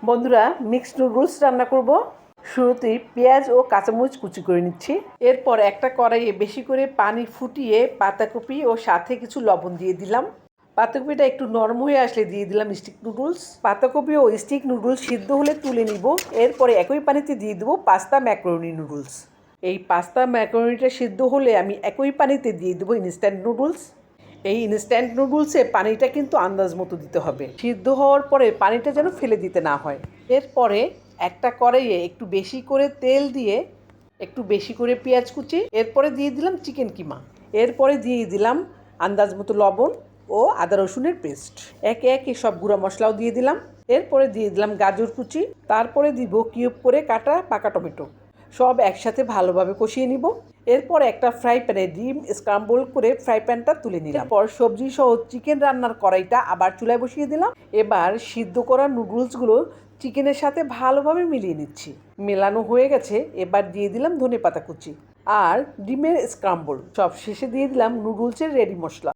বন্ধুরা, mixed noodles রান্না করব। শুরুতেই পেঁয়াজ ও কাঁচামরিচ কুচি করে নিচ্ছি। এরপর একটা কড়াইয়ে বেশি করে পানি ফুটিয়ে পাতাকপি ও সাথে কিছু লবণ দিয়ে দিলাম। পাতাকপিটা একটু নরম হয়ে আসলে দিয়ে দিলাম স্টিক নুডলস। পাতাকপি ও স্টিক নুডলস সিদ্ধ হলে তুলে নিব। এরপরে একই পানিতে দিয়ে দেবো পাস্তা ম্যাকারনি নুডলস। এই পাস্তা ম্যাকারনিটা সিদ্ধ হলে আমি একই পানিতে দিয়ে দেবো ইনস্ট্যান্ট নুডলস। এই ইনস্ট্যান্ট নুডলসে পানিটা কিন্তু আন্দাজ মতো দিতে হবে। সিদ্ধ হওয়ার পরে পানিটা যেন ফেলে দিতে না হয়। এরপরে একটা কড়াইয়ে একটু বেশি করে তেল দিয়ে একটু বেশি করে পেঁয়াজ কুচি, এরপরে দিয়ে দিলাম চিকেন কিমা, এরপরে দিয়ে দিলাম আন্দাজ মতো লবণ ও আদা রসুনের পেস্ট। একে একে সব গুঁড়া মশলাও দিয়ে দিলাম। এরপরে দিয়ে দিলাম গাজর কুচি, তারপরে দিব কিউব করে কাটা পাকা টমেটো। সব একসাথে ভালোভাবে কষিয়ে নিব। এরপর একটা ফ্রাই প্যানে ডিম স্ক্রাম্বল করে ফ্রাই প্যানটা তুলে নিলাম। এরপর সবজি সহ চিকেন রান্নার কড়াইটা আবার চুলায় বসিয়ে দিলাম। এবার সিদ্ধ করা নুডলসগুলো চিকেনের সাথে ভালোভাবে মিলিয়ে নিচ্ছি। মেলানো হয়ে গেছে, এবার দিয়ে দিলাম ধনেপাতা কুচি আর ডিমের স্ক্রাম্বল। সব শেষে দিয়ে দিলাম নুডলসের রেডি মশলা।